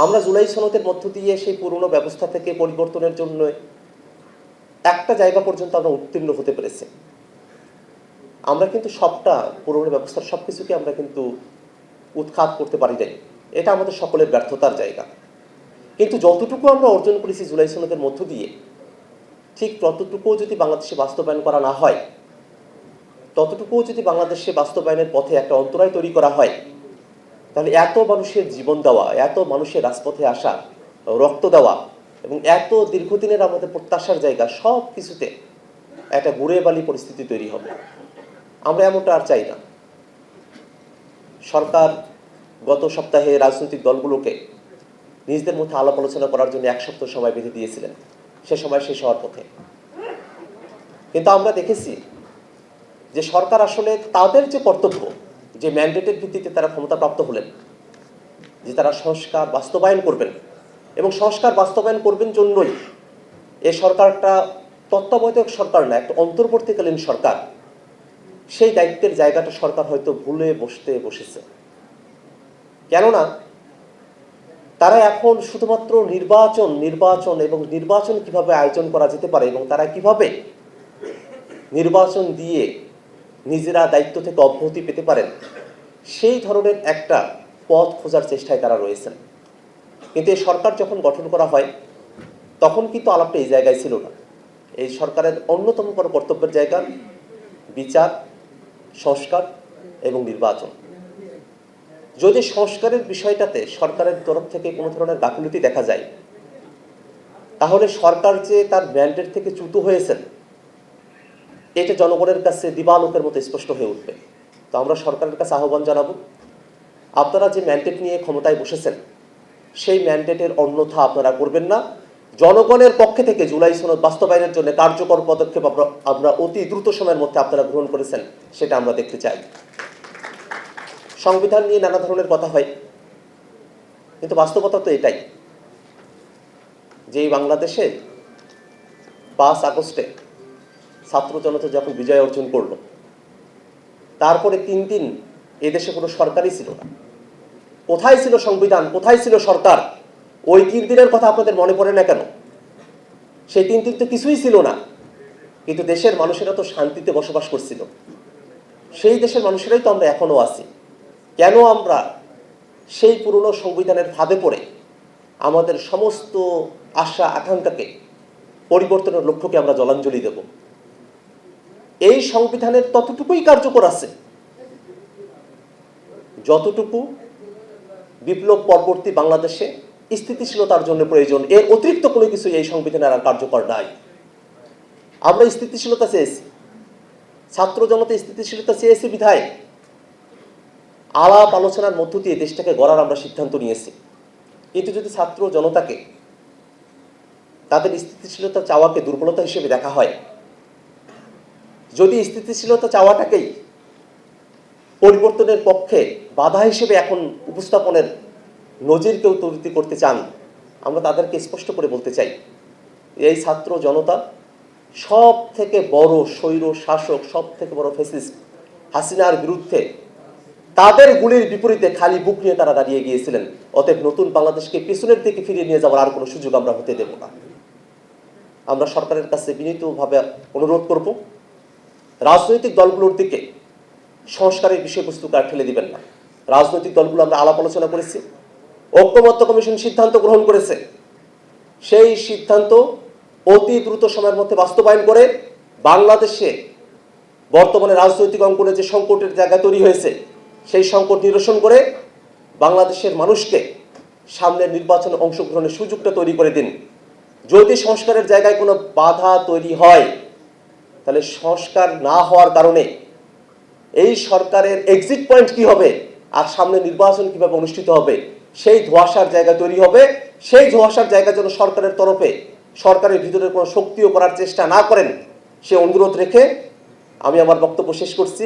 আমরা জুলাই সনদের মধ্য দিয়ে সেই পুরনো ব্যবস্থা থেকে পরিবর্তনের জন্য একটা জায়গা পর্যন্ত আমরা উত্তীর্ণ হতে পেরেছি। আমরা কিন্তু সবটা পুরনো ব্যবস্থার সব কিছুকে আমরা কিন্তু উৎখাত করতে পারি নাই, এটা আমাদের সকলের ব্যর্থতার জায়গা। কিন্তু যতটুকু আমরা অর্জন করেছি জুলাই সনদের মধ্য দিয়ে, ঠিক ততটুকুও যদি বাংলাদেশে বাস্তবায়ন করা না হয়, ততটুকুও যদি বাংলাদেশে বাস্তবায়নের পথে একটা অন্তরায় তৈরি করা হয়, তাহলে এত মানুষের জীবন দেওয়া, এত মানুষের রাজপথে আসা, রক্ত দেওয়া এবং এত দীর্ঘদিনের আমাদের প্রত্যাশার জায়গা, সব কিছুতে একটা গুড়ে বালি পরিস্থিতি তৈরি হবে। আমরা এমনটা আর চাই না। সরকার গত সপ্তাহে রাজনৈতিক দলগুলোকে নিজেদের মধ্যে আলাপ আলোচনা করার জন্য 1 সপ্তাহ সময় বেঁধে দিয়েছিলেন, সে সময় শেষ হওয়ার পথে। কিন্তু আমরা দেখেছি যে সরকার আসলে তাদের যে কর্তব্য, যে ম্যান্ডেটের ভিত্তিতে তারা ক্ষমতাপ্রাপ্ত হলেন, যে তারা সংস্কার বাস্তবায়ন করবেন এবং সংস্কার বাস্তবায়ন করবেন জন্যই এই সরকারটা তত্ত্বাবধায়ক সরকার না, একটা অন্তর্বর্তীকালীন সরকার। সেই দায়িত্বের জায়গাটা সরকার হয়তো ভুলে বসেছে। কেননা তারা এখন শুধুমাত্র নির্বাচন এবং নির্বাচন কিভাবে আয়োজন করা যেতে পারে এবং তারা কিভাবে নির্বাচন দিয়ে নিজেরা দায়িত্ব থেকে অব্যাহতি পেতে পারেন, সেই ধরনের একটা পথ খোঁজার চেষ্টায় তারা রয়েছেন। কিন্তু এই সরকার যখন গঠন করা হয় তখন কিন্তু আলাপটা এই জায়গায় ছিল না। এই সরকারের অন্যতম বড় কর্তব্যের জায়গা বিচার, সংস্কার এবং নির্বাচন। যদি সংস্কারের বিষয়টাতে সরকারের তরফ থেকে কোনো ধরনের গাফিলতি দেখা যায়, তাহলে সরকার যে তার ম্যান্ডেট থেকে চ্যুত হয়েছেন, এটা জনগণের কাছে দিবালোকের মতো স্পষ্ট হয়ে উঠবে। তো আমরা সরকারের কাছে আহ্বান জানাবো, আপনারা যে ম্যান্ডেট নিয়ে ক্ষমতায় বসেছেন, সেই ম্যান্ডেটের অন্যথা আপনারা করবেন না। জনগণের পক্ষে থেকে জুলাই সনদ বাস্তবায়নের জন্য কার্যকর পদক্ষেপ আমরা অতি দ্রুত সময়ের মধ্যে আপনারা গ্রহণ করেছেন, সেটা আমরা দেখতে চাই। সংবিধান নিয়ে নানা ধরনের কথা হয়, কিন্তু বাস্তবতা তো এটাই যে বাংলাদেশে 5 আগস্টে ছাত্র জনতা যখন বিজয় অর্জন করলো, তারপরে 3 দিন এদেশে কোনো সরকারই ছিল না। কোথায় ছিল সংবিধান, কোথায় ছিল সরকার? ওই 3 দিনের কথা আপনাদের মনে পড়ে না কেন? সেই 3 দিন তো কিছুই ছিল না, কিন্তু দেশের মানুষেরা তো শান্তিতে বসবাস করছিল। সেই দেশের মানুষেরাই তো আমরা এখনো আছি। কেন আমরা সেই পুরনো সংবিধানের ফাঁদে পড়ে আমাদের সমস্ত আশা আকাঙ্ক্ষাকে, পরিবর্তনের লক্ষ্যকে আমরা জলাঞ্জলি দেব? এই সংবিধানের ততটুকুই কার্যকর আছে যতটুকু বিপ্লব পরবর্তী বাংলাদেশে স্থিতিশীলতার জন্য প্রয়োজন। এর অতিরিক্ত কোনো কিছু এই সংবিধানের আর কার্যকর নাই। আমরা স্থিতিশীলতা চেয়েছি, ছাত্র জনতা স্থিতিশীলতা চেয়েছি বিধায় আলাপ আলোচনার মধ্য দিয়ে দেশটাকে গড়ার আমরা সিদ্ধান্ত নিয়েছি। কিন্তু যদি ছাত্র জনতাকে তাদের স্থিতিশীলতা চাওয়াকে দুর্বলতা হিসেবে দেখা হয়, যদি স্থিতিশীলতা চাওয়াটাকেই পরিবর্তনের পক্ষে বাধা হিসেবে এখন উপস্থাপনের নজির কেউ তৈরি করতে চান, আমরা তাদেরকে স্পষ্ট করে বলতে চাই, এই ছাত্র জনতা সব থেকে বড় স্বৈর শাসক, সব থেকে বড় ফ্যাসিস্ট হাসিনার বিরুদ্ধে তাদের গুলির বিপরীতে খালি বুক নিয়ে তারা দাঁড়িয়ে গিয়েছিলেন। অতএব নতুন বাংলাদেশকে পিছনের দিকে ফিরিয়ে নিয়ে যাওয়ার আর কোনো সুযোগ আমরা হতে দেব না। আমরা সরকারের কাছে বিনীতভাবে অনুরোধ করব, রাজনৈতিক দলগুলোর দিকে সংস্কারের বিষয়বস্তুকে আর ঠেলে দিবেন না। রাজনৈতিক দলগুলো আমরা আলাপ আলোচনা করেছি, ঐক্যমত্য কমিশন সিদ্ধান্ত গ্রহণ করেছে, সেই সিদ্ধান্ত অতি দ্রুত সময়ের মধ্যে বাস্তবায়ন করে বাংলাদেশে বর্তমানে রাজনৈতিক অঙ্গনে যে সংকটের জায়গা তৈরি হয়েছে, সেই সংকট নিরসন করে বাংলাদেশের মানুষকে সামনের নির্বাচনে অংশগ্রহণের সুযোগটা তৈরি করে দিন। যদি সংস্কারের জায়গায় কোনো বাধা তৈরি হয়, তাহলে সংস্কার না হওয়ার কারণে এই সরকারের এক্সিট পয়েন্ট কি হবে আর সামনে নির্বাচন কিভাবে অনুষ্ঠিত হবে, সেই ধোঁয়াশার জায়গা তৈরি হবে। সেই ধোঁয়াশার জায়গা যেন সরকারের তরফে, সরকারের ভিতরে কোনো শক্তিও করার চেষ্টা না করেন, সে অনুরোধ রেখে আমি আমার বক্তব্য শেষ করছি।